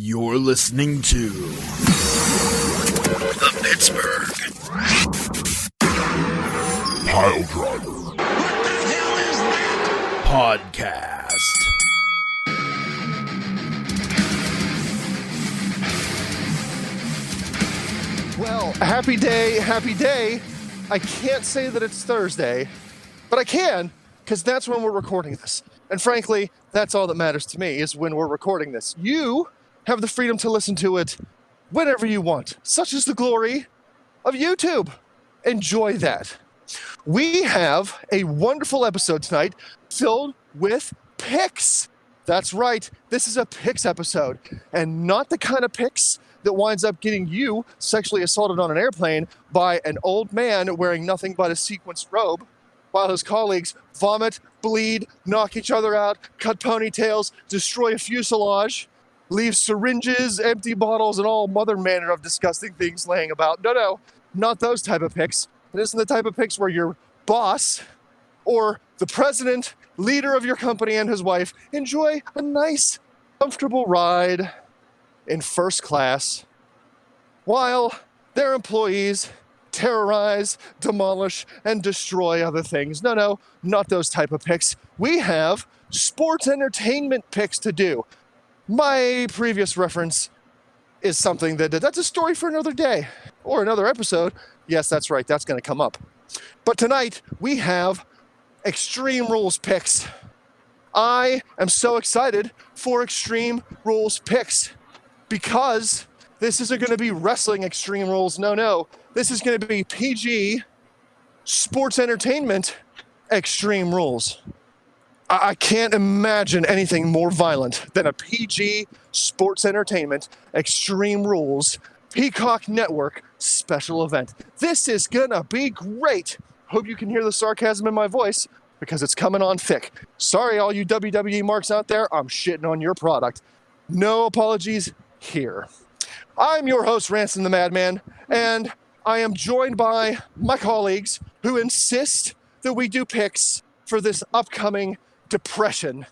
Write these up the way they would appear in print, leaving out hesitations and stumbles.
You're listening to the Pittsburgh Piledriver. What the hell is that? Podcast. Well, happy day. I can't say that it's Thursday, but I can, because that's when we're recording this. And frankly, that's all that matters to me, is when we're recording this. You have the freedom to listen to it whenever you want. Such is the glory of YouTube. Enjoy that. We have a wonderful episode tonight filled with picks. That's right. This is a picks episode, and not the kind of picks that winds up getting you sexually assaulted on an airplane by an old man wearing nothing but a sequenced robe, while his colleagues vomit, bleed, knock each other out, cut ponytails, destroy a fuselage, leave syringes, empty bottles, and all other manner of disgusting things laying about. No, not those type of picks. It isn't the type of picks where your boss or the president, leader of your company, and his wife enjoy a nice, comfortable ride in first class while their employees terrorize, demolish, and destroy other things. No, not those type of picks. We have sports entertainment picks to do. My previous reference is something that's a story for another day or another episode. Yes, that's right. That's going to come up. But tonight we have Extreme Rules picks. I am so excited for Extreme Rules picks because this isn't going to be wrestling Extreme Rules. No. This is going to be PG sports entertainment Extreme Rules. I can't imagine anything more violent than a PG sports entertainment Extreme Rules Peacock Network special event. This is going to be great. Hope you can hear the sarcasm in my voice because it's coming on thick. Sorry, all you WWE marks out there, I'm shitting on your product. No apologies here. I'm your host, Ransom the Madman, and I am joined by my colleagues who insist that we do picks for this upcoming depression.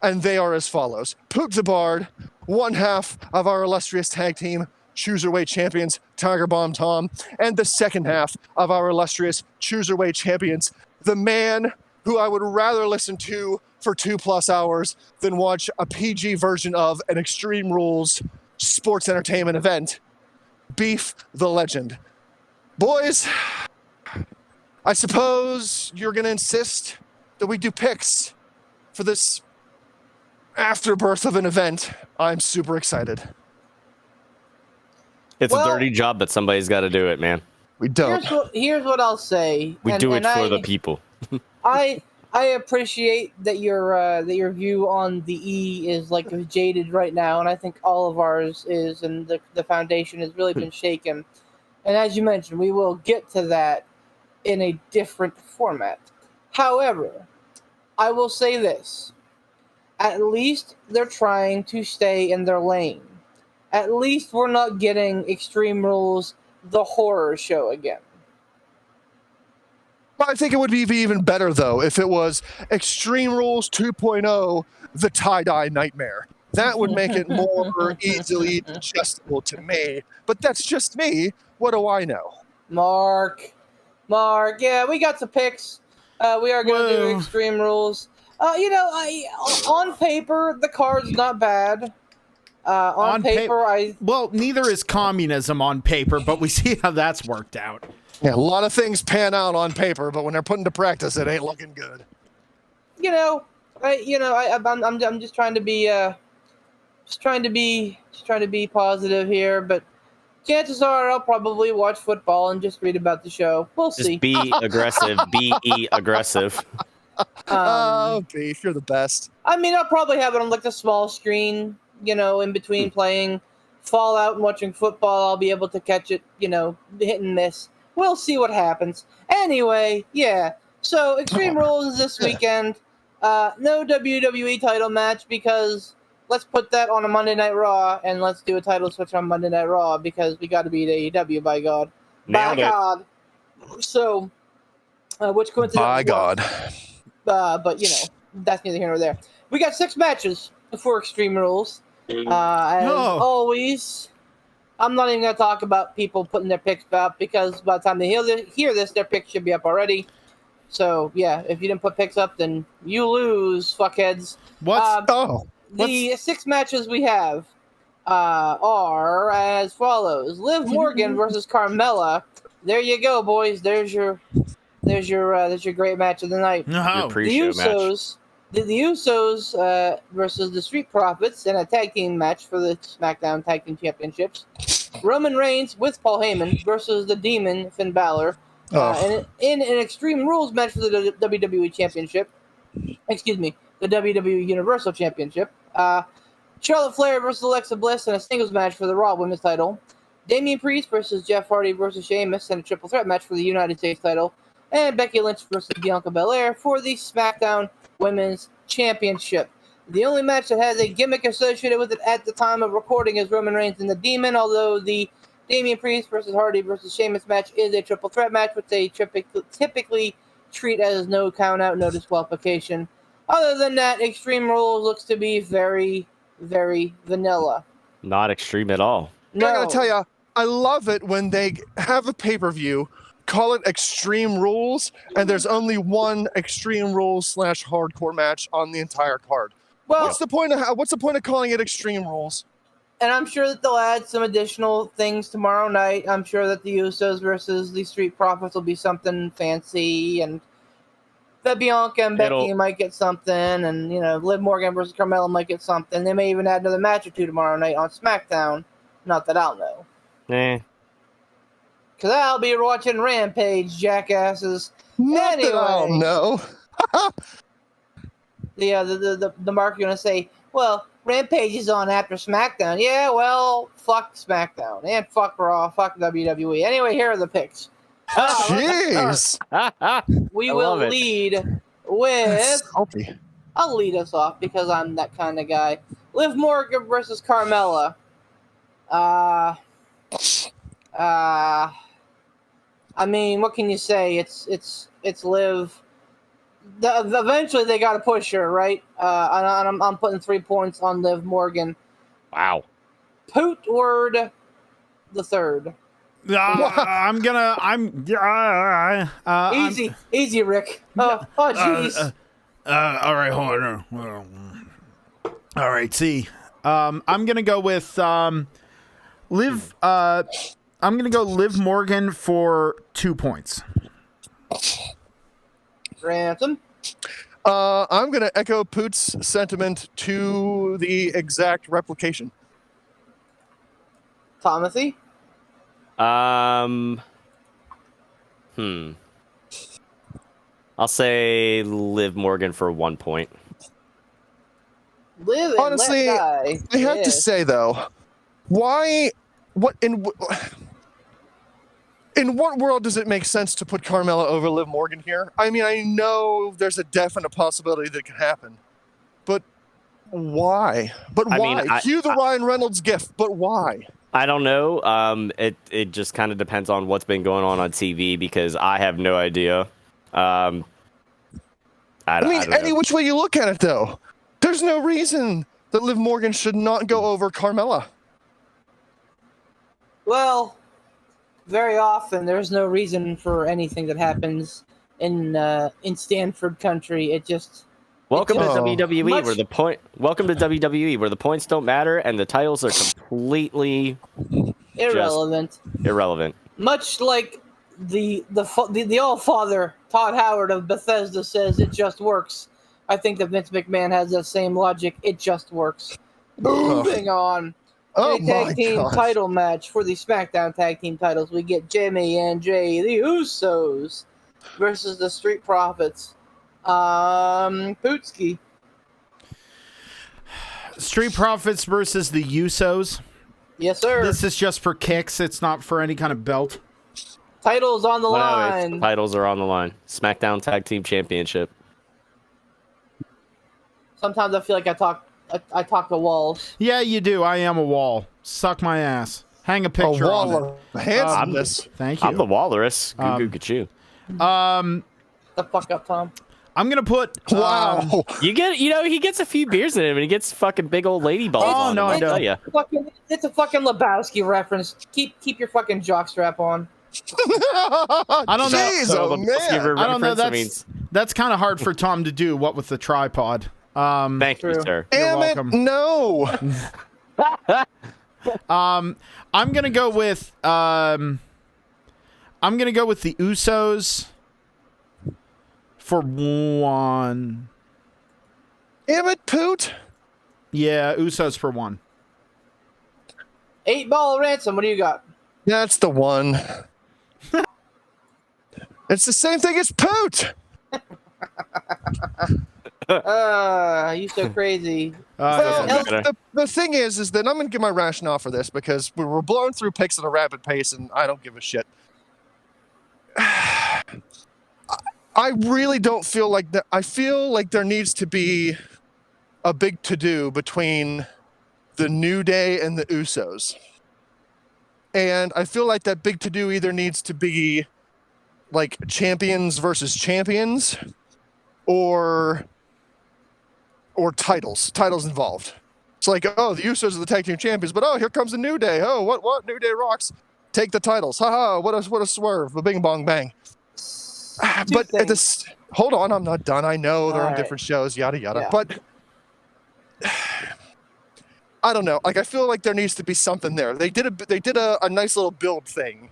And they are as follows. Poop the Bard, one half of our illustrious tag team Cruiserweight champions, Tiger Bomb Tom, and the second half of our illustrious Cruiserweight champions, the man who I would rather listen to for 2+ hours than watch a PG version of an Extreme Rules sports entertainment event, Beef the Legend. Boys, I suppose you're going to insist that we do picks for this afterbirth of an event. I'm super excited. It's a dirty job, but somebody's got to do it, man. We don't. Here's what I'll say. We do it for the people. I appreciate that your view on the E is like jaded right now, and I think all of ours is, and the foundation has really been shaken. And as you mentioned, we will get to that in a different format. However, I will say this. At least they're trying to stay in their lane. At least we're not getting Extreme Rules, the horror show again. I think it would be even better, though, if it was Extreme Rules 2.0, the tie-dye nightmare. That would make it more easily digestible to me. But that's just me. What do I know? Mark, yeah, we got some picks. We are going to do Extreme Rules. On paper, the card's not bad. On paper, Well, neither is communism on paper, but we see how that's worked out. Yeah, a lot of things pan out on paper, but when they're put into practice, it ain't looking good. I'm just trying to be positive here, but chances are I'll probably watch football and just read about the show. We'll see. Just be aggressive. Be aggressive. Beef, you're the best. I mean, I'll probably have it on like the small screen, in between playing Fallout and watching football. I'll be able to catch it, hit and miss. We'll see what happens. Anyway, yeah. So Extreme Rules is this weekend. No WWE title match because let's put that on a Monday Night Raw and let's do a title switch on Monday Night Raw because we got to beat AEW, by God. Nailed by God. So, which coincidentally... By God. But, that's neither here nor there. We got 6 matches for Extreme Rules. As always, I'm not even going to talk about people putting their picks up because by the time they hear this, their picks should be up already. So, yeah, if you didn't put picks up, then you lose, fuckheads. The 6 matches we have are as follows: Liv Morgan versus Carmella. There you go, boys. There's your great match of the night. No. The Usos, the Usos versus the Street Profits in a tag team match for the SmackDown Tag Team Championships. Roman Reigns with Paul Heyman versus the Demon Finn Balor in an Extreme Rules match for the WWE Championship. Excuse me, the WWE Universal Championship. Charlotte Flair versus Alexa Bliss in a singles match for the Raw Women's title. Damian Priest versus Jeff Hardy versus Sheamus in a triple threat match for the United States title. And Becky Lynch versus Bianca Belair for the SmackDown Women's Championship. The only match that has a gimmick associated with it at the time of recording is Roman Reigns and the Demon, although the Damian Priest versus Hardy versus Sheamus match is a triple threat match, which they typically treat as no count out, no disqualification. Other than that, Extreme Rules looks to be very, very vanilla. Not extreme at all. No. I gotta tell you, I love it when they have a pay-per-view, call it Extreme Rules, and there's only one Extreme Rules / hardcore match on the entire card. Well, What's the point of calling it Extreme Rules? and I'm sure that they'll add some additional things tomorrow night. I'm sure that the Usos versus the Street Profits will be something fancy, and that Bianca and Becky might get something, and Liv Morgan versus Carmella might get something. They may even add another match or two tomorrow night on SmackDown. Not that I'll know. Because I'll be watching Rampage, jackasses. Not that I'll know. The mark you're going to say, well, Rampage is on after SmackDown. Yeah, well, fuck SmackDown. And fuck Raw. Fuck WWE. Anyway, here are the picks. Jeez. We will lead with... Salty. I'll lead us off because I'm that kind of guy. Liv Morgan versus Carmella. I mean, what can you say? It's Liv. Eventually, they got to push her, right? And I'm putting 3 points on Liv Morgan. Wow. Pootward the third. Easy, Rick. Oh, jeez. All right, hold on. All right, see. I'm gonna go with Liv. I'm gonna go Liv Morgan for 2 points. Ransom. I'm going to echo Poot's sentiment to the exact replication. Tomothy. I'll say Liv Morgan for 1 point. Honestly, I have to say though, why? In what world does it make sense to put Carmella over Liv Morgan here? I mean, I know there's a definite possibility that it can happen, but why? Cue the Ryan Reynolds gif, but why? I don't know. It just kind of depends on what's been going on TV because I have no idea. I mean, any which way you look at it, though, there's no reason that Liv Morgan should not go over Carmella. Well, very often there's no reason for anything that happens in Stanford country. It just Welcome to WWE where the points don't matter and the titles are completely irrelevant. Much like the All-Father Todd Howard of Bethesda says, it just works. I think that Vince McMahon has that same logic. It just works. Moving on. Tag team title match for the SmackDown tag team titles. We get Jimmy and Jay, the Usos, versus the Street Profits. Pootski. Street Profits versus the Usos. Yes, sir. This is just for kicks. It's not for any kind of belt. Titles on the line. Titles are on the line. SmackDown Tag Team Championship. Sometimes I feel like I talk to walls. Yeah, you do. I am a wall. Suck my ass. Hang a picture a wall on it. of handsomeness. Thank you. I'm the walrus. Goo goo gachoo. The fuck up, Tom. I'm gonna put. Wow. He gets a few beers in him, and he gets fucking big old lady balls Oh, on no, him. I I'll tell don't. you. It's a fucking Lebowski reference. Keep your fucking jockstrap on. I don't know. Jeez, So, oh man. I don't know. reference, That's kind of hard for Tom to do. What with the tripod? Thank you, True. sir. Damn it, welcome. no. I'm gonna go with. I'm gonna go with the Usos for one. Damn it, Poot. Yeah, Usos for one. 8-ball Ransom. What do you got? That's the one. It's the same thing as Poot. You so crazy. Well, better. the thing is that I'm going to give my rationale for this because we were blowing through picks at a rapid pace, and I don't give a shit. I really don't feel like that. I feel like there needs to be a big to-do between the New Day and the Usos. And I feel like that big to-do either needs to be like champions versus champions or titles involved. It's like, oh, the Usos are the tag team champions, but oh, here comes the New Day. Oh, what? New Day rocks. Take the titles. Haha, what a swerve. A bing bong bang. But at this, hold on, I'm not done. I know they're on different shows, yada yada. Yeah. But I don't know. Like I feel like there needs to be something there. They did a nice little build thing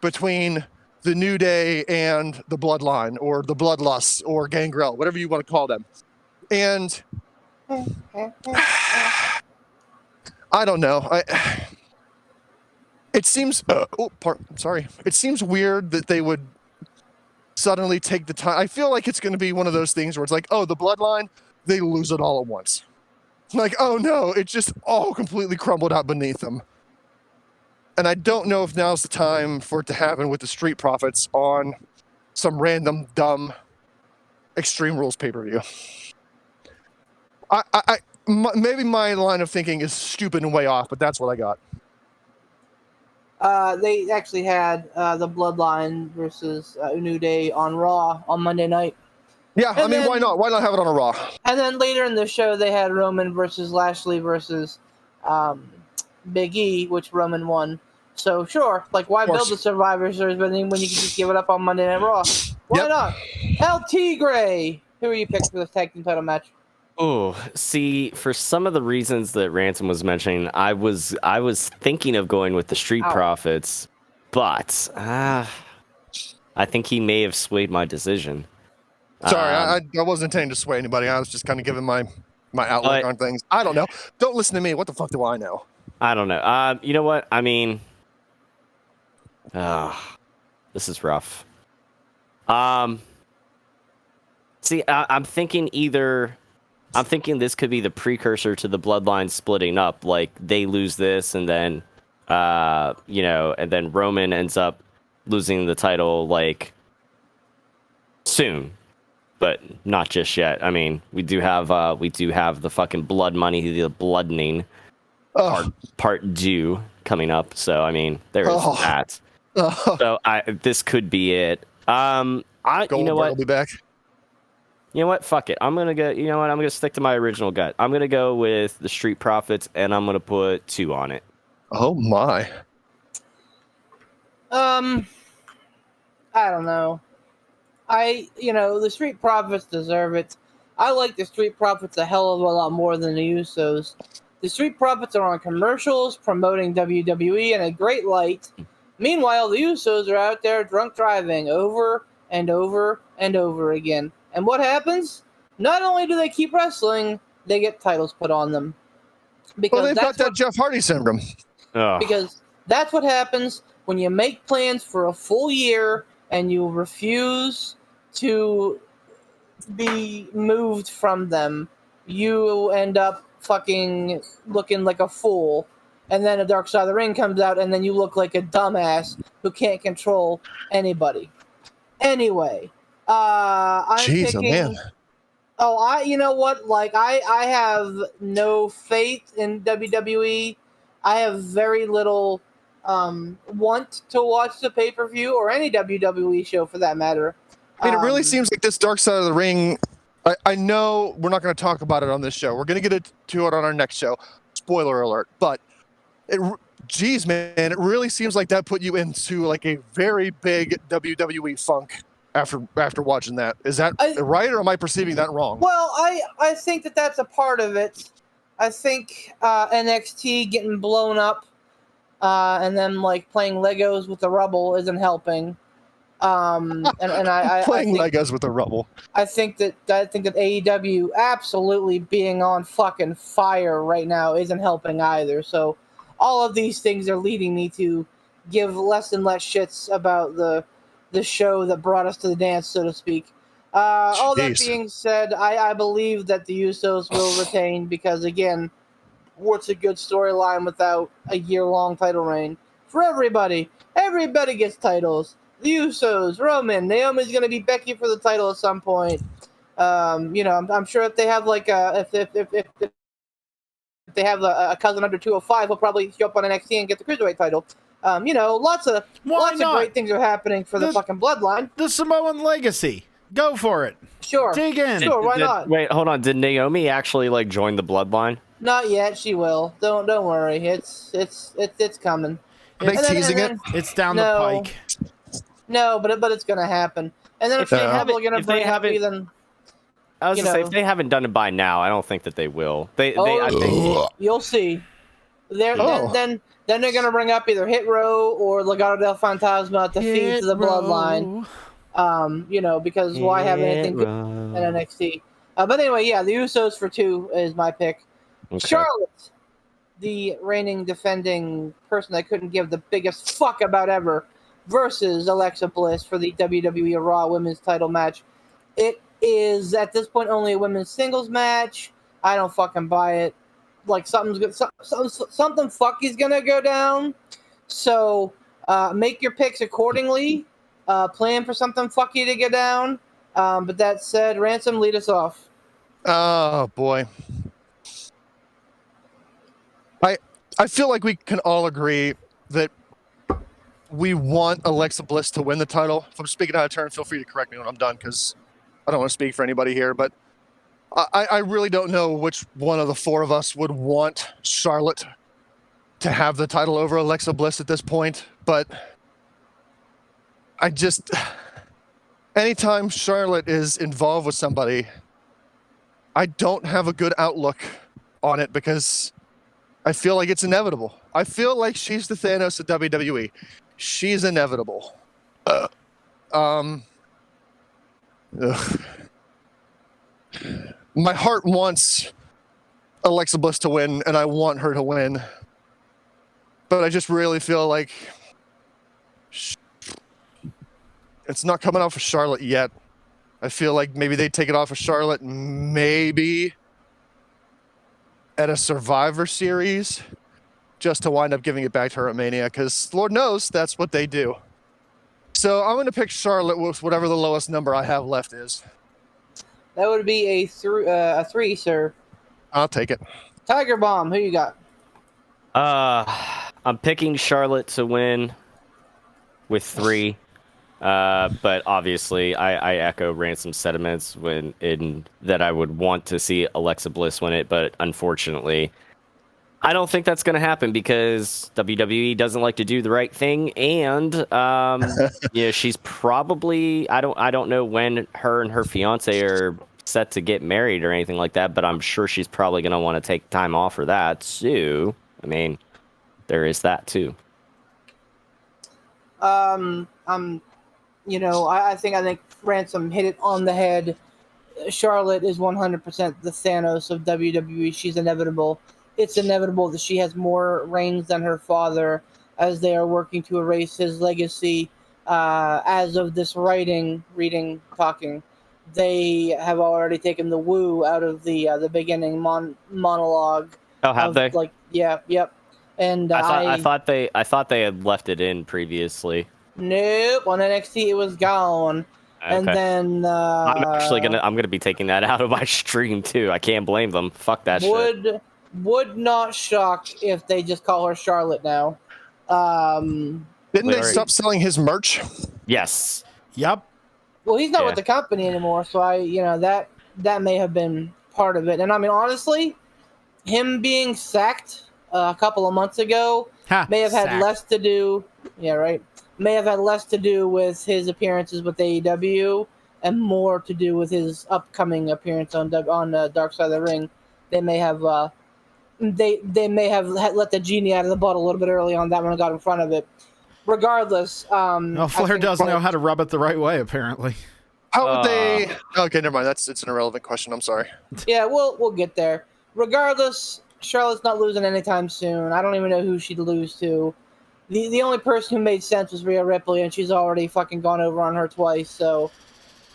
between the New Day and the Bloodline or the Bloodlust or Gangrel, whatever you want to call them. And I don't know. It seems It seems weird that they would suddenly take the time. I feel like it's going to be one of those things where it's like, oh, the Bloodline, they lose it all at once. Like, oh no, it just all completely crumbled out beneath them. And I don't know if now's the time for it to happen with the Street Profits on some random dumb Extreme Rules pay-per-view. Maybe my line of thinking is stupid and way off, but that's what I got. They actually had the Bloodline versus New Day on Raw on Monday night. Yeah, And then, why not? Why not have it on a Raw? And then later in the show, they had Roman versus Lashley versus Big E, which Roman won. So sure, like why build the Survivor Series when you can just give it up on Monday Night Raw? Why not? El Tigre. Who are you picking for this tag team title match? Oh, see, for some of the reasons that Ransom was mentioning, I was thinking of going with the Street Profits, but I think he may have swayed my decision. Sorry, I wasn't intending to sway anybody. I was just kind of giving my outlook on things. I don't know. Don't listen to me. What the fuck do I know? I don't know. You know what? I mean, this is rough. See, I'm thinking this could be the precursor to the Bloodline splitting up. Like they lose this, and then, and then Roman ends up losing the title like soon, but not just yet. I mean, we do have the fucking blood money, the bloodening part due coming up. So I mean, there is that. So this could be it. You know what? Will be back. You know what? Fuck it. I'm gonna go. You know what? I'm gonna stick to my original gut. I'm gonna go with the Street Profits, and I'm gonna put 2 on it. Oh my. I don't know. The Street Profits deserve it. I like the Street Profits a hell of a lot more than the Usos. The Street Profits are on commercials promoting WWE in a great light. Meanwhile, the Usos are out there drunk driving over and over and over again. And what happens? Not only do they keep wrestling, they get titles put on them. Well, they've got that Jeff Hardy syndrome. Because that's what happens when you make plans for a full year and you refuse to be moved from them. You end up fucking looking like a fool. And then a Dark Side of the Ring comes out, and then you look like a dumbass who can't control anybody. Anyway. I'm Jeez, picking, man. You know what? Like, I have no faith in WWE. I have very little want to watch the pay-per-view or any WWE show for that matter. I mean, it really seems like this Dark Side of the Ring. I know we're not going to talk about it on this show. We're going to get to it on our next show. Spoiler alert. But, geez, man, it really seems like that put you into like a very big WWE funk after watching that. Is that right, or am I perceiving that wrong? Well, I think that's a part of it. I think NXT getting blown up and then like playing Legos with the rubble isn't helping. And I playing think, Legos with the rubble. I think that AEW absolutely being on fucking fire right now isn't helping either. So all of these things are leading me to give less and less shits about the show that brought us to the dance, so to speak. All that being said, I believe that the Usos will retain because, again, what's a good storyline without a year-long title reign? For everybody. Everybody gets titles. The Usos, Roman, Naomi's going to be Becky for the title at some point. I'm sure if they have like if they have a cousin under 205, he'll probably show up on NXT and get the Cruiserweight title. Lots of great things are happening for the fucking bloodline. The Samoan legacy. Go for it. Sure. Dig in. Sure, why not? Wait, hold on. Did Naomi actually like join the bloodline? Not yet. She will. Don't worry. It's coming. Are they teasing it? It's down the pike. No, but it's gonna happen. And then if they are gonna bring up even. I was gonna say if they haven't done it by now, I don't think that they will. I think you'll see. Then they're gonna bring up either Hit Row or Legado del Fantasma at the feet of the bloodline. Because why have anything in NXT? But anyway, yeah, the Usos for 2 is my pick. Okay. Charlotte, the reigning defending person I couldn't give the biggest fuck about ever, versus Alexa Bliss for the WWE Raw Women's title match. It is at this point only a women's singles match. I don't fucking buy it. Like something fucky's gonna go down. So make your picks accordingly. Plan for something fucky to get down. But that said, Ransom, lead us off. Oh boy. I feel like we can all agree that we want Alexa Bliss to win the title. If I'm speaking out of turn, feel free to correct me when I'm done, because I don't want to speak for anybody here. But I really don't know which one of the 4 of us would want Charlotte to have the title over Alexa Bliss at this point. But anytime Charlotte is involved with somebody, I don't have a good outlook on it because I feel like it's inevitable. I feel like she's the Thanos of WWE. She's inevitable. My heart wants Alexa Bliss to win, and I want her to win. But I just really feel like it's not coming out for Charlotte yet. I feel like maybe they take it off of Charlotte, maybe at a Survivor Series, just to wind up giving it back to her at Mania, because Lord knows that's what they do. So I'm going to pick Charlotte with whatever the lowest number I have left is. That would be a 3, sir. I'll take it. Tiger Bomb, who you got? I'm picking Charlotte to win with 3. But obviously, I echo Ransom's sentiments in that I would want to see Alexa Bliss win it, but unfortunately, I don't think that's going to happen because WWE doesn't like to do the right thing, and she's probably I don't know when her and her fiance are set to get married or anything like that, but I'm sure she's probably going to want to take time off for that. So, I mean, there is that too. I think Ransom hit it on the head. Charlotte is 100% the Thanos of WWE. She's inevitable. It's inevitable that she has more reigns than her father as they are working to erase his legacy. As of this talking, they have already taken the woo out of the beginning monologue. Oh, have they? Yep. And I thought they had left it in previously. Nope, on NXT it was gone. Okay. And then I'm gonna be taking that out of my stream too. I can't blame them. Fuck that shit. Would not shock if they just call her Charlotte now. Didn't they stop selling his merch? Yes. Yep. Well, he's not Yeah. with the company anymore, so that may have been part of it. And I mean, honestly, him being sacked a couple of months ago Ha, may have had sacked. less to do. Yeah, right. May have had less to do with his appearances with AEW and more to do with his upcoming appearance on Dark Side of the Ring. They may have they may have let the genie out of the bottle a little bit early on that one and got in front of it. Regardless, Well, Flair does know how to rub it the right way, apparently. How would they? Okay, never mind. It's an irrelevant question. I'm sorry. Yeah, we'll get there. Regardless, Charlotte's not losing anytime soon. I don't even know who she'd lose to. The only person who made sense was Rhea Ripley, and she's already fucking gone over on her twice. So,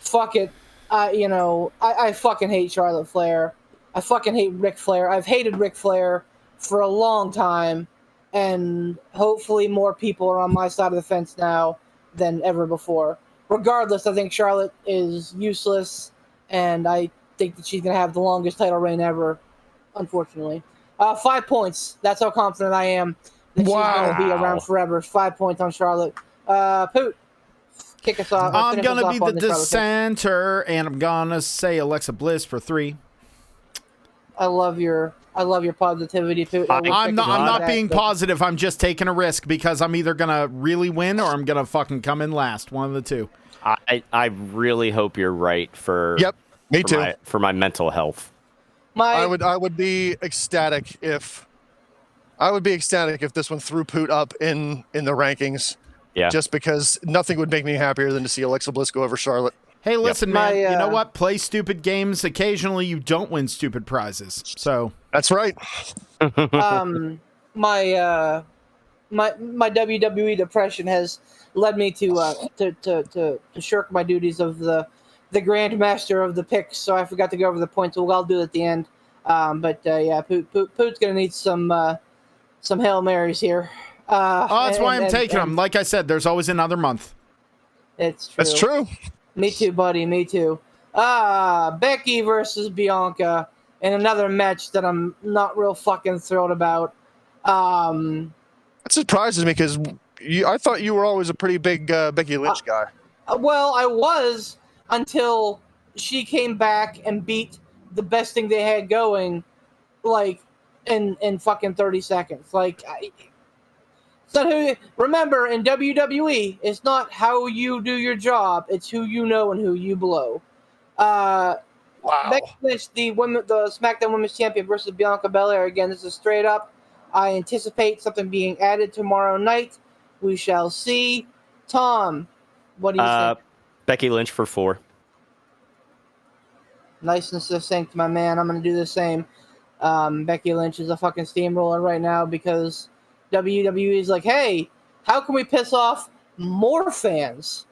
fuck it. I fucking hate Charlotte Flair. I fucking hate Ric Flair. I've hated Ric Flair for a long time, and hopefully more people are on my side of the fence now than ever before. Regardless, I think Charlotte is useless, and I think that she's going to have the longest title reign ever, unfortunately. 5 points. That's how confident I am that she's going to be around forever. 5 points on Charlotte. Poot, kick us off. I'm finish us going to off be on the this Charlotte pick. dissenter, and I'm going to say Alexa Bliss for 3. I love your positivity, Poot. I'm not being positive. I'm just taking a risk because I'm either going to really win or I'm going to fucking come in last. One of the two. I really hope you're right for. Yep, me too. For my mental health. I would be ecstatic if this one threw Poot up in the rankings. Yeah. Just because nothing would make me happier than to see Alexa Bliss go over Charlotte. Hey, listen, man. You know what? Play stupid games. Occasionally, you don't win stupid prizes. So that's right. My WWE depression has led me to shirk my duties of the grandmaster of the picks. So I forgot to go over the points. So I'll do it at the end. Poot's gonna need some Hail Marys here. That's why I'm taking them. Like I said, there's always another month. It's true. That's true. Me too, buddy. Me too. Becky versus Bianca in another match that I'm not real fucking thrilled about. That surprises me because I thought you were always a pretty big Becky Lynch guy. Well, I was until she came back and beat the best thing they had going, like in fucking 30 seconds. Remember, in WWE, it's not how you do your job; it's who you know and who you blow. Wow. Becky Lynch, the SmackDown Women's Champion versus Bianca Belair. Again, this is straight up. I anticipate something being added tomorrow night. We shall see. Tom, what do you think? Becky Lynch for 4. Nice and succinct, my man. I'm going to do the same. Becky Lynch is a fucking steamroller right now because WWE is like, hey, how can we piss off more fans?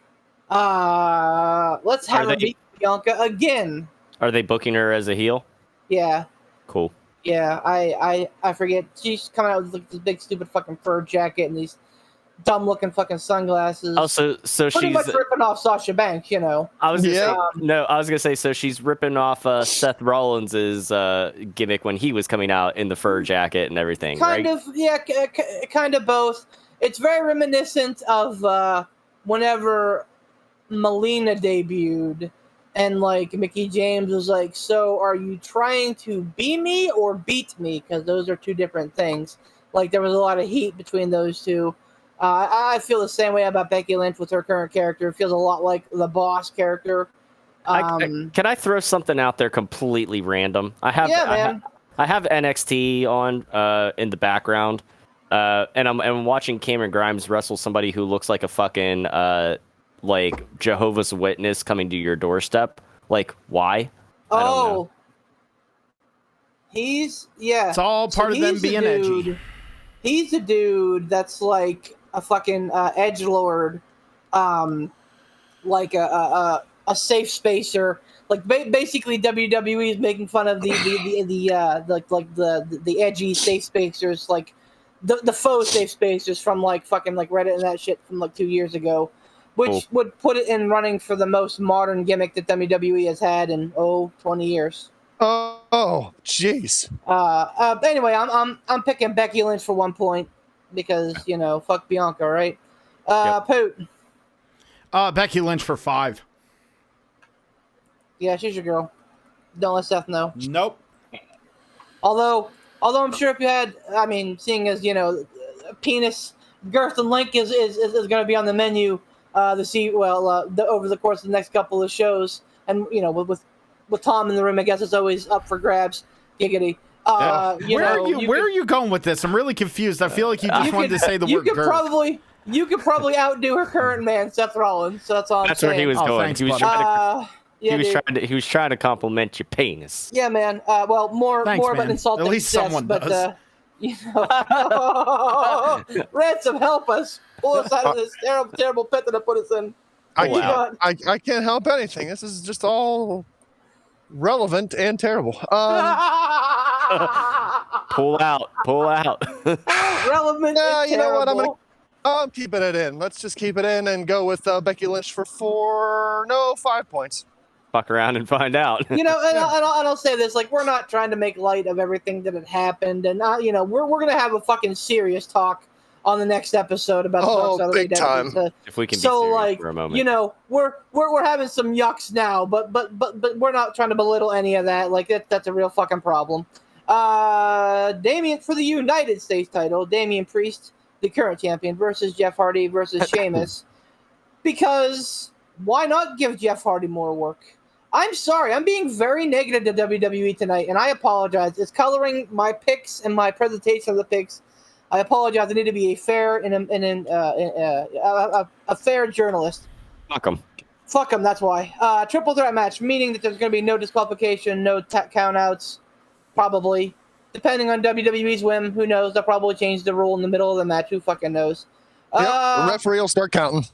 Let's have her beat Bianca again. Are they booking her as a heel? Yeah. Cool. Yeah, I forget. She's coming out with this big stupid fucking fur jacket and these dumb looking fucking sunglasses. Oh, so pretty she's much ripping off Sasha Banks, you know. I was gonna say so she's ripping off Seth Rollins's gimmick when he was coming out in the fur jacket and everything. Kind right? of, yeah, kind of both. It's very reminiscent of whenever Melina debuted. And, like, Mickie James was like, so are you trying to be me or beat me? Because those are two different things. Like, there was a lot of heat between those two. I feel the same way about Becky Lynch with her current character. It feels a lot like the Boss character. Can I throw something out there completely random? I have NXT on in the background, and I'm watching Cameron Grimes wrestle somebody who looks like a fucking... like Jehovah's Witness coming to your doorstep. Like, why? I don't know. It's all part of them being edgy. He's a dude that's like a fucking edgelord, like a safe spacer. Like basically WWE is making fun of the edgy safe spacers, like the faux safe spacers from like fucking like Reddit and that shit from like 2 years ago. Which would put it in running for the most modern gimmick that WWE has had in 20 years. Oh, jeez. Anyway, I'm picking Becky Lynch for 1 point because fuck Bianca, right? Poot. Becky Lynch for 5. Yeah, she's your girl. Don't let Seth know. Nope. Although I'm sure if you had, seeing as penis girth and length is going to be on the menu over the course of the next couple of shows, and with Tom in the room, I guess it's always up for grabs. Giggity. Where are you going with this? I'm really confused. I feel like you just wanted to say the word girth. You could probably outdo her current man, Seth Rollins. So that's all. That's where he was going. Thanks, he was buddy. he was trying to compliment your penis. Yeah, man. More Thanks, about man. insulting At least Seth, someone but does. Ransom, help us! Pull us out of this terrible pit that I put us in. I can't help anything. This is just all relevant and terrible. Pull out. Relevant. Yeah, and you know what? terrible. I'm keeping it in. Let's just keep it in and go with Becky Lynch for 5 points. Fuck around and find out. And I'll say this: like, we're not trying to make light of everything that had happened, and we're gonna have a fucking serious talk on the next episode about the big time. If we can be serious for a moment. We're having some yucks now, but we're not trying to belittle any of that. Like that's a real fucking problem. Damian for the United States title, Damian Priest, the current champion, versus Jeff Hardy versus Sheamus. Because why not give Jeff Hardy more work? I'm sorry, I'm being very negative to WWE tonight, and I apologize. It's coloring my picks and my presentation of the picks. I apologize. I need to be a fair a fair journalist. Fuck him. That's why. Triple threat match, meaning that there's going to be no disqualification, no countouts, probably. Depending on WWE's whim, who knows? They'll probably change the rule in the middle of the match. Who fucking knows? The referee will start counting.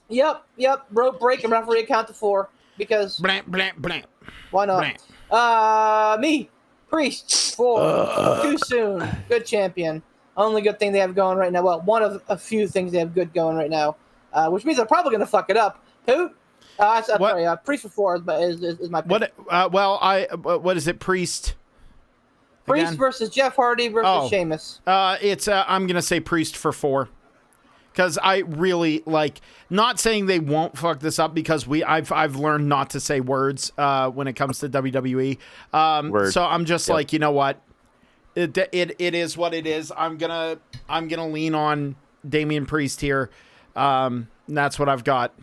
Yep. Rope break and referee count to 4 because. Blank, blank, blank. Why not? Me, Priest, 4. Too soon. Good champion. Only good thing they have going right now. Well, one of a few things they have good going right now, which means they're probably going to fuck it up. Who? Sorry, Priest for 4 is my pick. What is it? Priest again? Versus Jeff Hardy versus Sheamus. It's I'm going to say Priest for 4. Because I really not saying they won't fuck this up because I've learned not to say words when it comes to WWE. So I'm just you know what, it is what it is. I'm gonna lean on Damian Priest here. That's what I've got.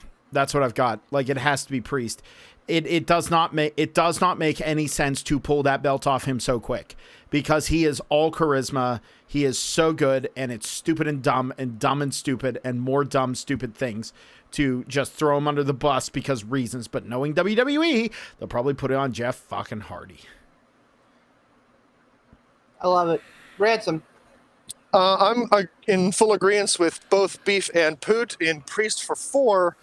Like, it has to be Priest. It does not make any sense to pull that belt off him so quick because he is all charisma. He is so good, and it's stupid and dumb and stupid and more dumb, stupid things to just throw him under the bus because reasons. But knowing WWE, they'll probably put it on Jeff fucking Hardy. I love it. Ransom. I'm in full agreement with both Beef and Poot in Priest for 4,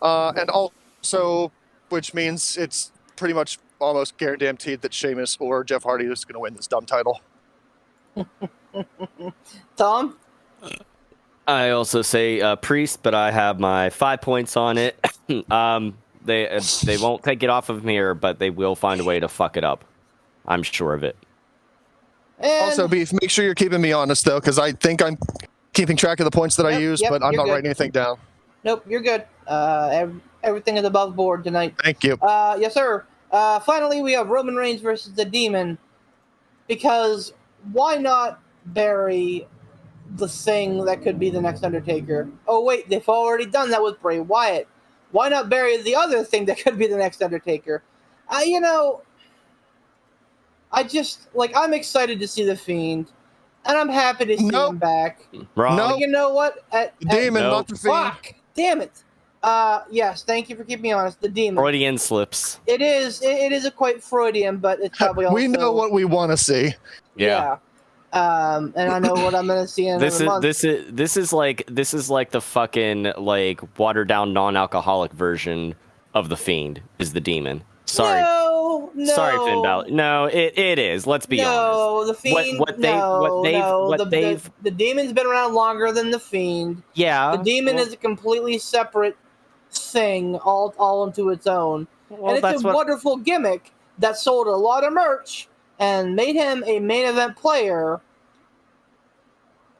and also, which means it's pretty much almost guaranteed that Sheamus or Jeff Hardy is going to win this dumb title. Tom? I also say Priest, but I have my 5 points on it. They won't take it off of me here, but they will find a way to fuck it up. I'm sure of it. And also, Beef, make sure you're keeping me honest, though, because I think I'm keeping track of the points that I use, but I'm not writing anything down. Nope, you're good. Everything is above board tonight. Thank you. Yes, sir. Finally, we have Roman Reigns versus the Demon. Because why not bury the thing that could be the next Undertaker? Oh, wait, they've already done that with Bray Wyatt. Why not bury the other thing that could be the next Undertaker? I'm excited to see The Fiend, and I'm happy to see him back. Wrong. No. But you know what? Demon, not the Fiend. Fuck! Damn it! Yes, thank you for keeping me honest. The Demon. Freudian slips. It is a quite Freudian, but it's probably also... We know what we want to see. Yeah. And I know what I'm gonna see in another month. This is like the fucking watered down non-alcoholic version of the Fiend is the Demon. Sorry. No. Sorry, Finn Balor. No, it is. Let's be honest. No, the Fiend. The Demon's been around longer than the Fiend. Yeah. The Demon is a completely separate thing, all into its own. Well, and it's a wonderful gimmick that sold a lot of merch and made him a main event player.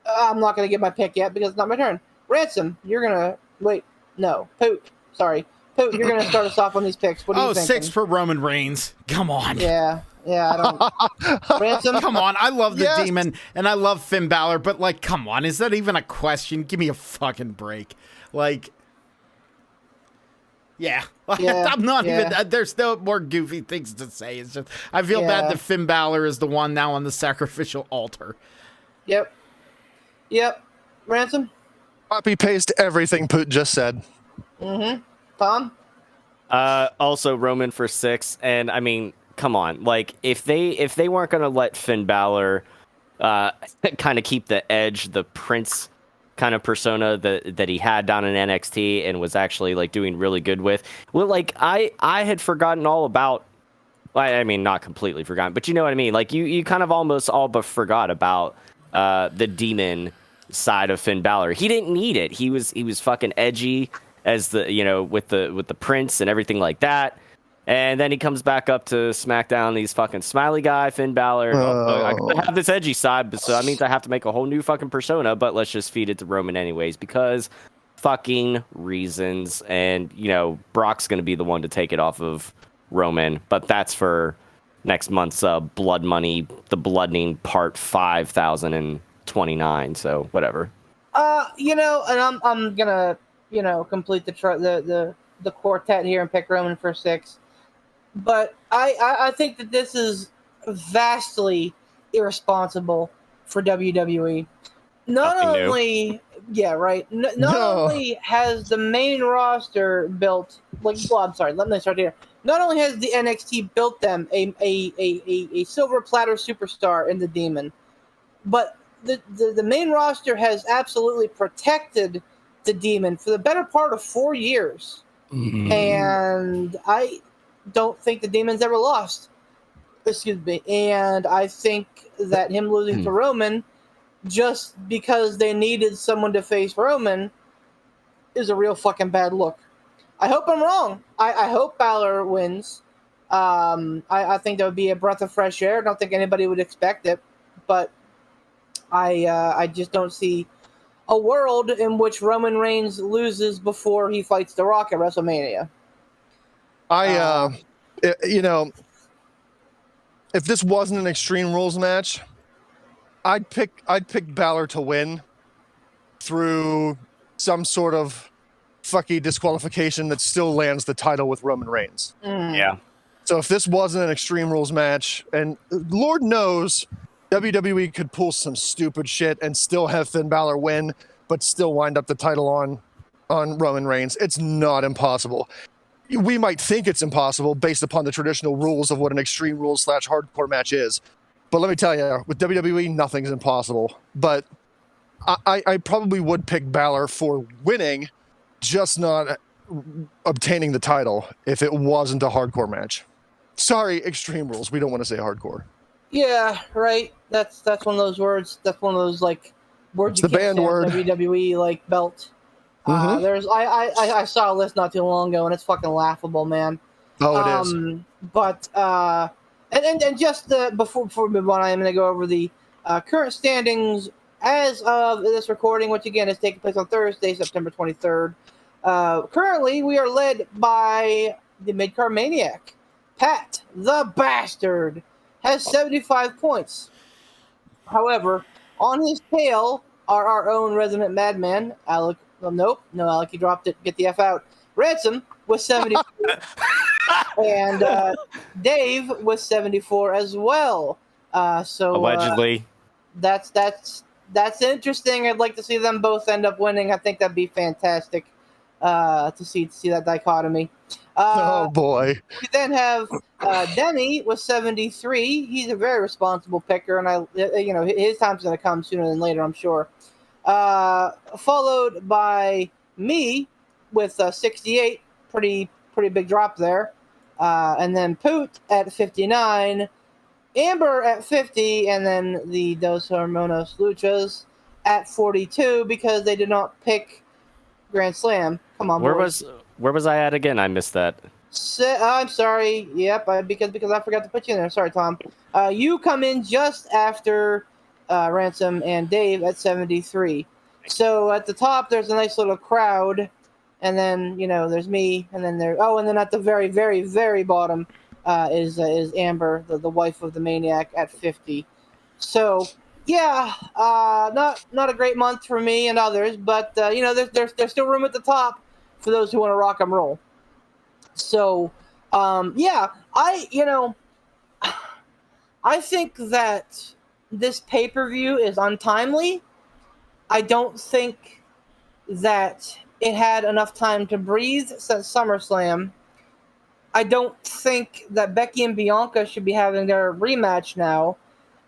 I'm not going to get my pick yet because it's not my turn. Ransom, you're going to... Wait, no. Poot. Sorry. Poot, you're going to start us off on these picks. What are you thinking? 6 for Roman Reigns. Come on. Yeah, I don't. Ransom? Come on. I love the Yes. Demon, and I love Finn Balor, but, like, come on. Is that even a question? Give me a fucking break. Like, yeah. I'm not even. There's no more goofy things to say. It's just, I feel bad that Finn Balor is the one now on the sacrificial altar. Yep. Ransom? Copy paste everything Poot just said. Tom? Also Roman for 6, and I mean, come on, like if they weren't gonna let Finn Balor kind of keep the edge, the Prince kind of persona that he had down in NXT and was actually like doing really good with. Well, like I had forgotten all about. I mean, not completely forgotten, but you know what I mean. Like you kind of almost all but forgot about the Demon side of Finn Balor. He didn't need it. He was fucking edgy as the, you know, with the Prince and everything like that. And then he comes back up to SmackDown. He's fucking smiley guy, Finn Balor. I gotta have this edgy side, so that means I have to make a whole new fucking persona. But let's just feed it to Roman anyways, because fucking reasons. And you know, Brock's gonna be the one to take it off of Roman. But that's for next month's Blood Money, the Bloodening Part 5029. So whatever. You know, and I'm gonna, you know, complete the quartet here and pick Roman for 6. But I think that this is vastly irresponsible for WWE. Not only has the main roster built, like, well, I'm sorry, let me start here. Not only has the NXT built them a silver platter superstar in the Demon, but the main roster has absolutely protected the Demon for the better part of 4 years. And I don't think the Demon's ever lost. Excuse me. And I think that him losing to Roman just because they needed someone to face Roman is a real fucking bad look. I hope I'm wrong. I hope Balor wins. I think that would be a breath of fresh air. I don't think anybody would expect it. But I just don't see a world in which Roman Reigns loses before he fights The Rock at WrestleMania. You know, if this wasn't an Extreme Rules match, I'd pick Balor to win through some sort of fucky disqualification that still lands the title with Roman Reigns. Yeah. So if this wasn't an Extreme Rules match, and Lord knows WWE could pull some stupid shit and still have Finn Balor win, but still wind up the title on Roman Reigns. It's not impossible. We might think it's impossible based upon the traditional rules of what an Extreme Rules / hardcore match is. But let me tell you, with WWE, nothing's impossible. But I probably would pick Balor for winning, just not obtaining the title if it wasn't a hardcore match. Sorry, Extreme Rules. We don't want to say hardcore. Yeah, right. That's one of those words. That's one of those like words It's you the can't banned say on word. WWE like belt. There's I saw a list not too long ago and it's fucking laughable, man. Oh, it is. But and just before we move on, I am going to go over the current standings as of this recording, which again is taking place on Thursday, September 23rd. Currently, we are led by the Midcard Maniac, Pat the Bastard, has 75 points. However, on his tail are our own resident madman, Alec. No, Alec, you dropped it. Get the F out. Ransom with 74. And Dave with 74 as well. So Allegedly. That's interesting. I'd like to see them both end up winning. I think that'd be fantastic to see that dichotomy. Oh boy. We then have Denny with 73. He's a very responsible picker, and his time's going to come sooner than later, I'm sure. Followed by me with 68. Pretty big drop there. And then Poot at 59. Amber at 50, and then the Dos Hermanos Luchas at 42 because they did not pick Grand Slam. Come on, boys. Where was I at again? I missed that. I'm sorry. Yep, because I forgot to put you in there. Sorry, Tom. You come in just after Ransom and Dave at 73. So at the top, there's a nice little crowd and then there's me, and then and then at the very, very, very bottom is Amber, the wife of the Maniac, at 50. So yeah, not a great month for me and others, but there's still room at the top for those who want to rock and roll. So yeah, I think that this pay-per-view is untimely. I don't think that it had enough time to breathe since SummerSlam. I don't think that Becky and Bianca should be having their rematch now.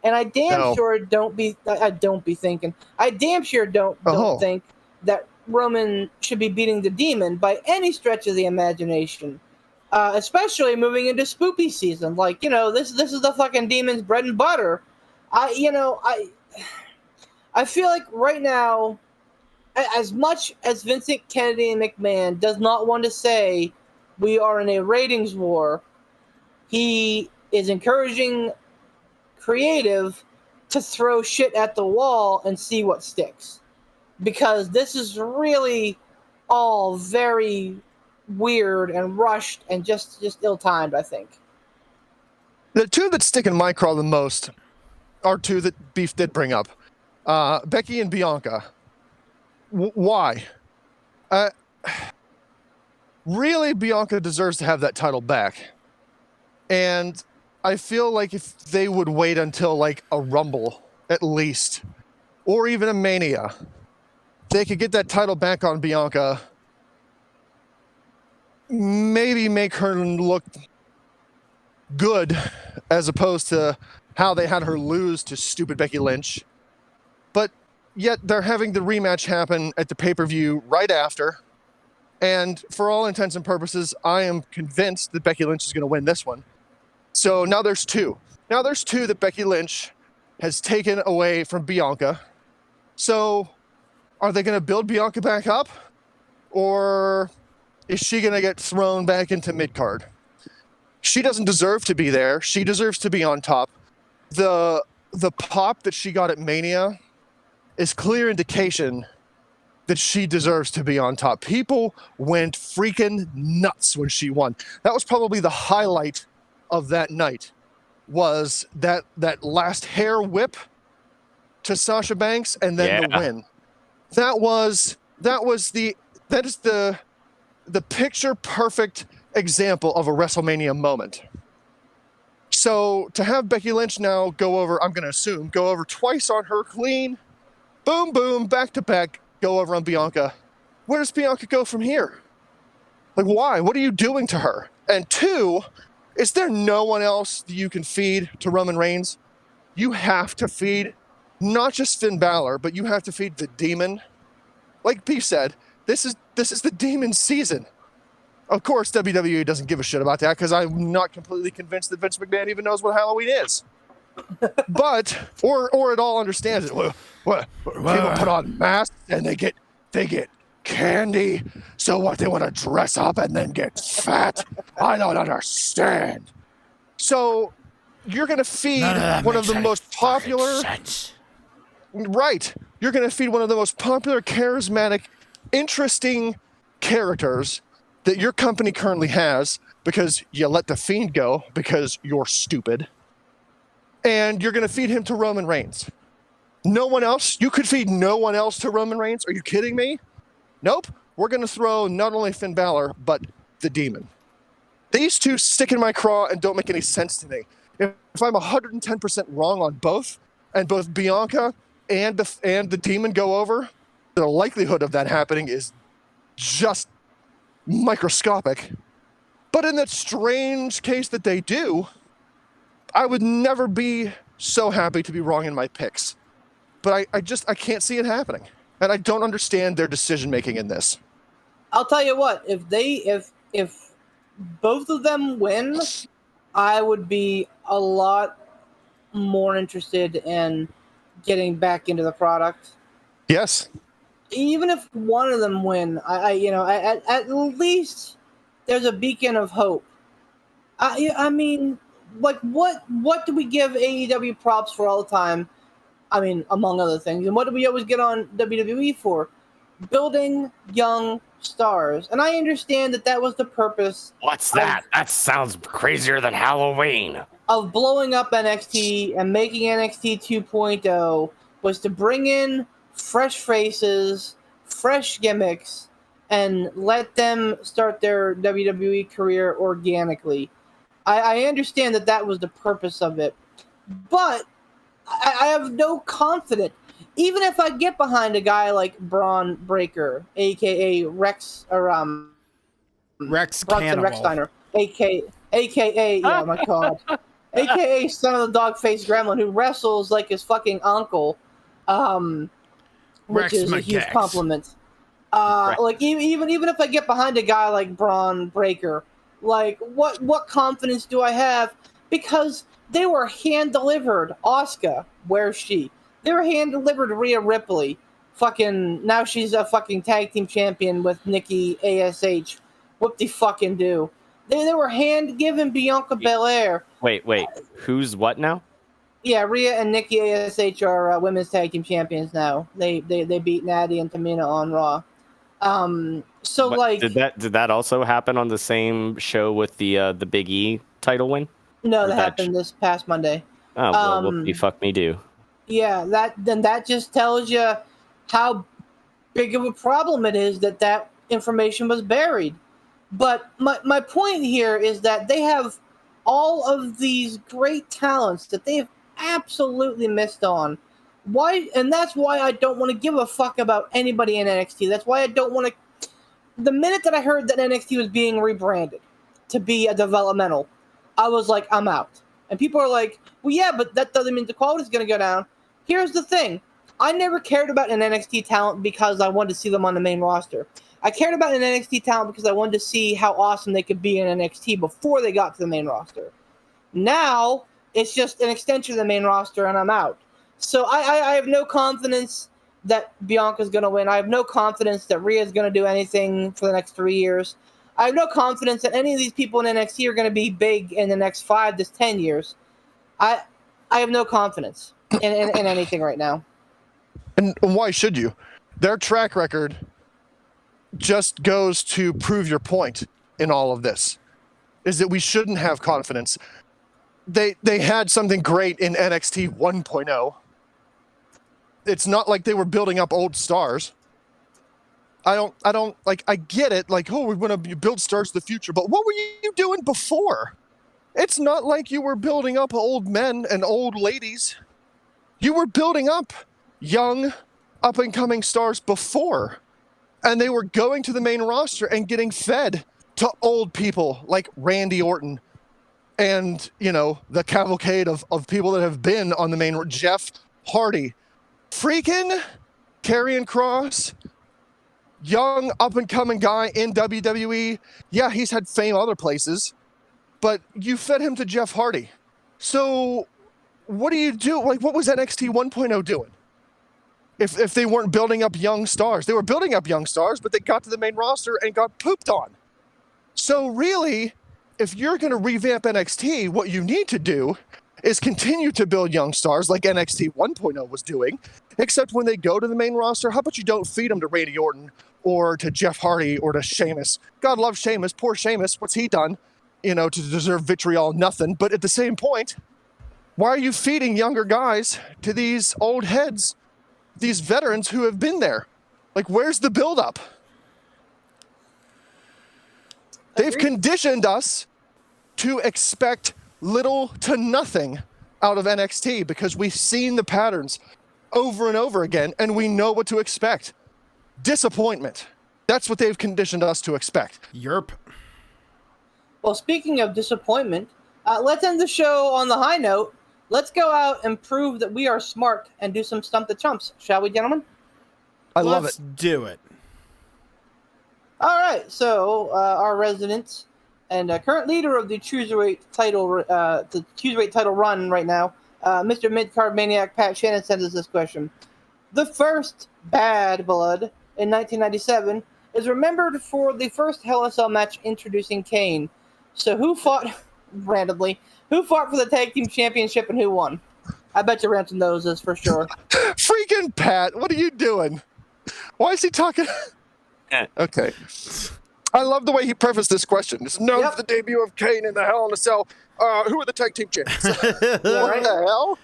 And I damn sure don't think that Roman should be beating the Demon by any stretch of the imagination. Especially moving into spoopy season. Like, this is the fucking Demon's bread and butter. I feel like right now, as much as Vincent Kennedy and McMahon does not want to say we are in a ratings war, he is encouraging creative to throw shit at the wall and see what sticks. Because this is really all very weird and rushed and just ill-timed, I think. The two that stick in my craw the most are two that Beef did bring up. Becky and Bianca. Why? Really, Bianca deserves to have that title back. And I feel like if they would wait until like a Rumble, at least, or even a Mania, they could get that title back on Bianca, maybe make her look good as opposed to how they had her lose to stupid Becky Lynch. But yet they're having the rematch happen at the pay-per-view right after. And for all intents and purposes, I am convinced that Becky Lynch is going to win this one. So now there's two. Now there's two that Becky Lynch has taken away from Bianca. So are they going to build Bianca back up? Or is she going to get thrown back into mid-card? She doesn't deserve to be there. She deserves to be on top. The pop that she got at Mania is clear indication that she deserves to be on top. People went freaking nuts when she won. That was probably the highlight of that night, was that last hair whip to Sasha Banks and then the win. That is the picture perfect example of a WrestleMania moment. So to have Becky Lynch now go over twice on her clean, boom, boom, back to back, go over on Bianca. Where does Bianca go from here? Like, why? What are you doing to her? And two, is there no one else that you can feed to Roman Reigns? You have to feed not just Finn Balor, but you have to feed the Demon. Like Beef said, this is the Demon season. Of course, WWE doesn't give a shit about that because I'm not completely convinced that Vince McMahon even knows what Halloween is. But or it all understands it. What people put on masks and they get candy. So what, they want to dress up and then get fat? I don't understand. So you're gonna feed one of the most popular. Right. You're gonna feed one of the most popular, charismatic, interesting characters that your company currently has because you let the Fiend go because you're stupid. And you're going to feed him to Roman Reigns. No one else? You could feed no one else to Roman Reigns? Are you kidding me? Nope. We're going to throw not only Finn Balor, but the Demon. These two stick in my craw and don't make any sense to me. If I'm 110% wrong on both, and both Bianca and the Demon go over, the likelihood of that happening is just microscopic. But in that strange case that they do, I would never be so happy to be wrong in my picks. But I can't see it happening. And I don't understand their decision making in this. I'll tell you what, if both of them win, I would be a lot more interested in getting back into the product. Yes. Even if one of them win, at least there's a beacon of hope. I mean, like, what do we give AEW props for all the time? I mean, among other things. And what do we always get on WWE for? building young stars. And I understand that was the purpose. What's that? That sounds crazier than Halloween. Of blowing up NXT and making NXT 2.0 was to bring in fresh faces, fresh gimmicks, and let them start their WWE career organically. I understand that was the purpose of it. But I have no confidence. Even if I get behind a guy like Braun Breaker, a.k.a. Rex, or Rex Bronson Cannibal. Rexsteiner, a.k.a. yeah, my God, a.k.a. son of the dog-faced gremlin who wrestles like his fucking uncle, which Rex is a huge McGex. compliment. Like even if I get behind a guy like Braun Breaker, like what confidence do I have? Because they were hand-delivered. Asuka, where's she? They were hand-delivered Rhea Ripley. Fucking, now she's a fucking tag team champion with Nikki ASH. What the fucking do? They were hand-given Bianca Belair. Wait. Who's what now? Yeah, Rhea and Nikki ASH are women's tag team champions now. They beat Natty and Tamina on Raw. So What, like, did that also happen on the same show with the Big E title win? no, Or that happened this past Monday. Oh, well, whoopie fuck me do. Yeah, that just tells you how big of a problem it is that information was buried. But my point here is that they have all of these great talents that they've absolutely missed on. Why? And that's why I don't want to give a fuck about anybody in NXT. That's why I don't want to. The minute that I heard that NXT was being rebranded to be a developmental, I was like, I'm out. And people are like, well, yeah, but that doesn't mean the quality's going to go down. Here's the thing. I never cared about an NXT talent because I wanted to see them on the main roster. I cared about an NXT talent because I wanted to see how awesome they could be in NXT before they got to the main roster. Now, it's just an extension of the main roster, and I'm out. So I have no confidence that Bianca's going to win. I have no confidence that Rhea's going to do anything for the next 3 years. I have no confidence that any of these people in NXT are going to be big in the next 5 to 10 years. I have no confidence in anything right now. And why should you? Their track record just goes to prove your point in all of this, is that we shouldn't have confidence. They had something great in NXT 1.0. It's not like they were building up old stars. I don't like, I get it. Like, oh, we want to build stars of the future, but what were you doing before? It's not like you were building up old men and old ladies. You were building up young, up-and-coming stars before. And they were going to the main roster and getting fed to old people like Randy Orton and, the cavalcade of people that have been on the main, Jeff Hardy. Freaking Karrion Kross, young, up-and-coming guy in WWE. Yeah, he's had fame other places, but you fed him to Jeff Hardy. So what do you do? Like, what was NXT 1.0 doing? If they weren't building up young stars. They were building up young stars, but they got to the main roster and got pooped on. So really, if you're going to revamp NXT, what you need to do is continue to build young stars like NXT 1.0 was doing, except when they go to the main roster, how about you don't feed them to Randy Orton or to Jeff Hardy or to Sheamus? God love Sheamus. Poor Sheamus. What's he done, to deserve vitriol? Nothing. But at the same point, why are you feeding younger guys to these old heads, these veterans who have been there? Like, where's the buildup? They've conditioned us to expect little to nothing out of NXT because we've seen the patterns over and over again, and we know what to expect. Disappointment. That's what they've conditioned us to expect. Yerp. Well, speaking of disappointment, let's end the show on the high note. Let's go out and prove that we are smart and do some Stump the Chumps, shall we, gentlemen? I love it. Let's do it. All right, so our resident and current leader of the cruiserweight title run right now, Mr. Midcard Maniac Pat Shannon sends us this question: the first Bad Blood in 1997 is remembered for the first Hell in a Cell match introducing Kane. So who fought randomly? Who fought for the tag team championship and who won? I bet you Ransom knows this for sure. Freaking Pat, what are you doing? Why is he talking? Okay. I love the way he prefaced this question. It's known for the debut of Kane in the Hell in a Cell. Who are the tag team champions? What the hell?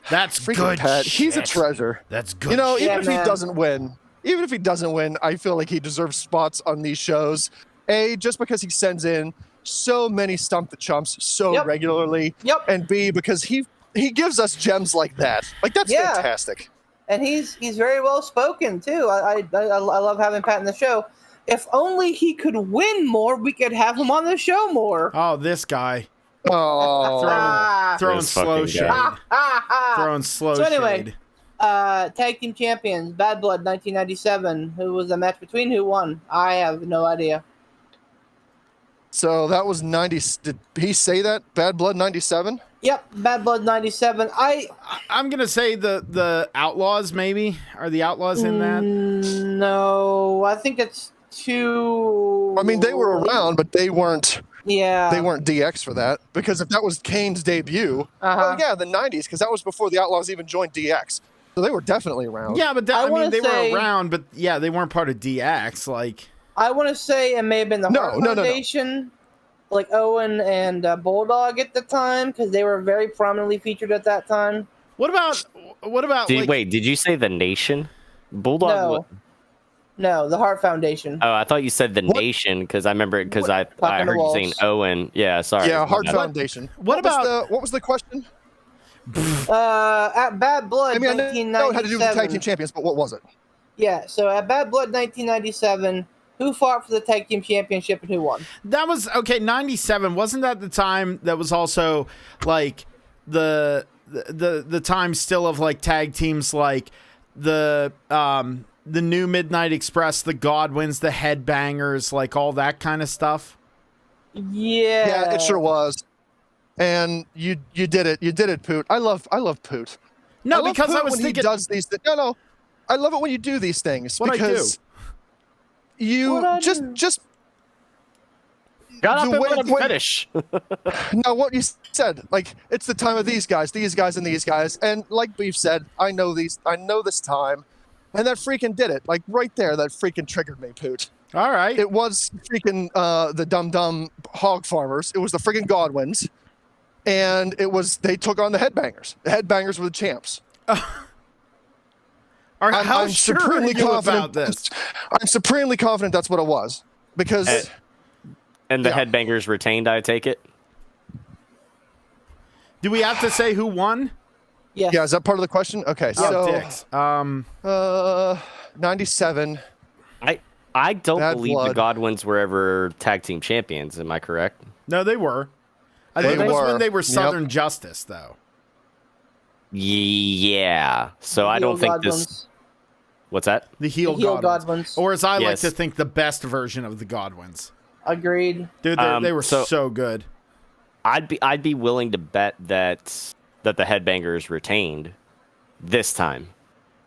That's Freaking good. Pat. He's a shit. treasure. That's good. You know, shit. even if he doesn't win, I feel like he deserves spots on these shows. A, just because he sends in so many Stump the Chumps so regularly. And B, because he gives us gems like that. Like, that's fantastic. And he's very well spoken too. I love having Pat in the show. If only he could win more, we could have him on the show more. Oh, this guy. Oh. Throwing This slow fucking shade. guy. Throwing slow So anyway, shade. tag team champions, Bad Blood 1997. Who was the match between? Who won? I have no idea. So that was 90. Did he say that? Bad Blood 97? Yep, Bad Blood 97. I'm gonna say the Outlaws maybe. Are the Outlaws in that? No, I think it's too. I mean, they were around, but they weren't. Yeah. They weren't DX for that, because if that was Kane's debut, well, yeah, the 90s, because that was before the Outlaws even joined DX. So they were definitely around. Yeah, but I mean, they were around, but yeah, they weren't part of DX. Like, I want to say it may have been the Hart Foundation, like Owen and Bulldog at the time, because they were very prominently featured at that time. What about? Wait, did you say the Nation? Bulldog? No. No, the Hart Foundation. Oh, I thought you said the Nation, because I remember it, because I heard you saying Owen. Yeah, sorry. Yeah, Hart Foundation. What was the question? At Bad Blood, I mean, 1997. I know it had to do with tag team champions, but what was it? Yeah, so at Bad Blood 1997, who fought for the tag team championship and who won? That was 97. Wasn't that the time that was also like the time still of like tag teams like the new Midnight Express, the Godwins, the Headbangers, like all that kind of stuff? Yeah, it sure was. And you did it. You did it, Poot. I love Poot. No, I because Poot I was when thinking he does these things. No. I love it when you do these things, because you just got up and let him finish. Now, what you said, like, it's the time of these guys, and these guys, and like Beef said, I know this time, and that freaking did it. Like, right there, that freaking triggered me, Poot. All right. It was freaking the dumb hog farmers. It was the freaking Godwins, and they took on the Headbangers. The Headbangers were the champs. I'm supremely confident about this. I'm supremely confident that's what it was, because. And the Headbangers retained, I take it? Do we have to say who won? Yes. Yeah, is that part of the question? Okay, dicks. 97. I don't Bad believe Blood. the Godwins were ever tag team champions. Am I correct? No, they were. I think it was when they were Southern Justice, though. Yeah. So I don't think this. What's that? The heel Godwins. Or as I like to think, the best version of the Godwins. Agreed. Dude, they were so good. I'd be willing to bet that the Headbangers retained this time,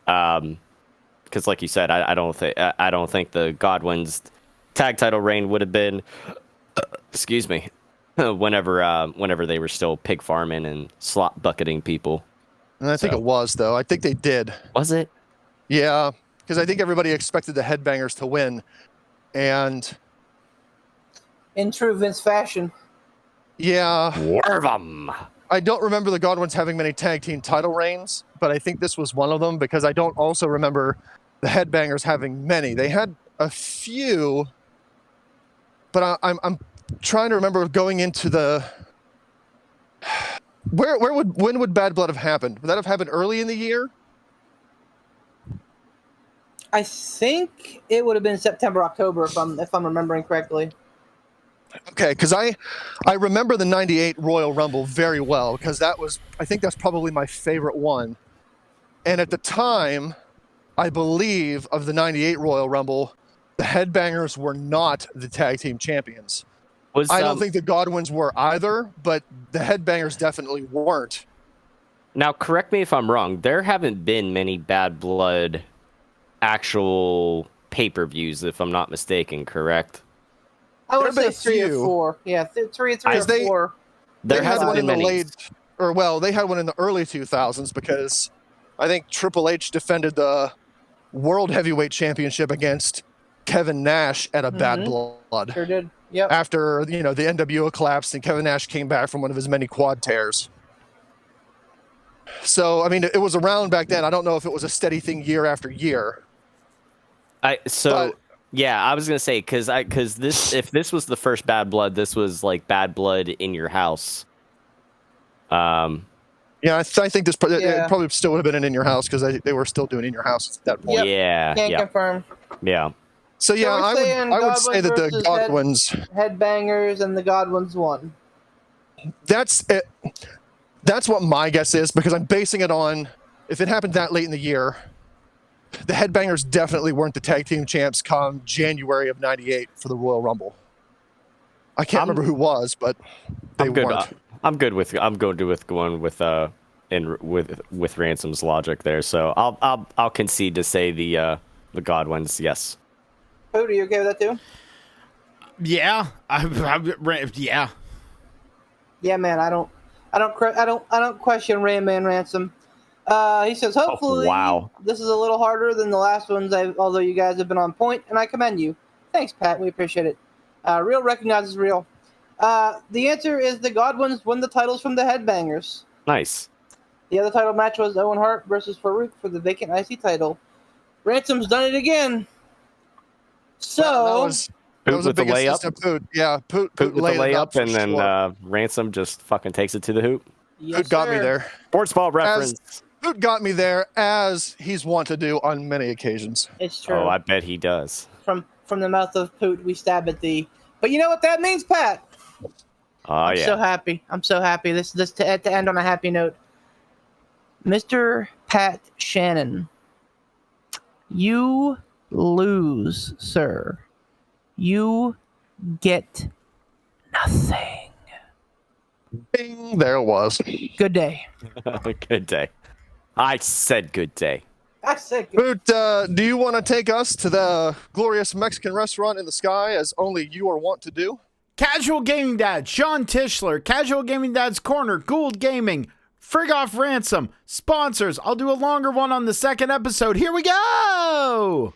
because like you said, I don't think the Godwins tag title reign would have been, excuse me, whenever they were still pig farming and slot bucketing people. And I think it was, though. I think they did. Was it? Yeah, because I think everybody expected the Headbangers to win, and in true Vince fashion. Yeah. Warv 'em. I don't remember the Godwins having many tag team title reigns, but I think this was one of them, because I don't also remember the Headbangers having many. They had a few, but I'm trying to remember going into the when would Bad Blood have happened? Would that have happened early in the year? I think it would have been September, October, if I'm remembering correctly. Okay, because I remember the 98 Royal Rumble very well, because I think that's probably my favorite one. And at the time, I believe, of the 98 Royal Rumble, the Headbangers were not the tag team champions. I don't think the Godwins were either, but the Headbangers definitely weren't. Now, correct me if I'm wrong. There haven't been many Bad Blood actual pay-per-views, if I'm not mistaken, correct? I would say 3 or 4. Yeah, 3 or 4. They had one in the they had one in the early 2000s, because I think Triple H defended the World Heavyweight Championship against Kevin Nash at a Bad Blood. Sure did. Yep. After, the NWO collapsed and Kevin Nash came back from one of his many quad tears. So, I mean, it was around back then. I don't know if it was a steady thing year after year. Yeah, I was gonna say because if this was the first Bad Blood, this was like Bad Blood in your house. Yeah, I think this it probably still would have been an In Your House because they were still doing In Your House at that point. Yep. Yeah, Can't confirm. Yeah. So yeah, I would say that the Godwins Headbangers and the Godwins won. That's it. That's what my guess is because I'm basing it on if it happened that late in the year. The Headbangers definitely weren't the tag team champs come January of '98 for the Royal Rumble. I can't remember who was, but they weren't. I'm going with going with Ransom's logic there. So I'll concede to say the Godwins. Yes. Poot, are you okay with that too? Yeah, yeah. Yeah, man. I don't question Rayman Ransom. He says, hopefully, this is a little harder than the last ones. Although you guys have been on point, and I commend you. Thanks, Pat. We appreciate it. Real recognizes real. The answer is the Godwins won the titles from the Headbangers. Nice. The other title match was Owen Hart versus Farouk for the vacant IC title. Ransom's done it again. So that was a big layup. Assist to Poot. Yeah, Poot with the layup, and then sure. Ransom just fucking takes it to the hoop. yes, Poot got me sir. there. Sports ball reference. Poot got me there as he's wont to do on many occasions. It's true. Oh, I bet he does. From the mouth of Poot, we stab at thee. But you know what that means, Pat? Oh, yeah. So happy. I'm so happy. This to end on a happy note. Mr. Pat Shannon, you lose, sir. You get nothing. Bing, there it was. Good day. Good day. I said good day. I said good. Poot, do you want to take us to the glorious Mexican restaurant in the sky as only you are wont to do? Casual Gaming Dad, Sean Tischler, Casual Gaming Dad's Corner, Gould Gaming, Frig Off Ransom, sponsors. I'll do a longer one on the second episode. Here we go!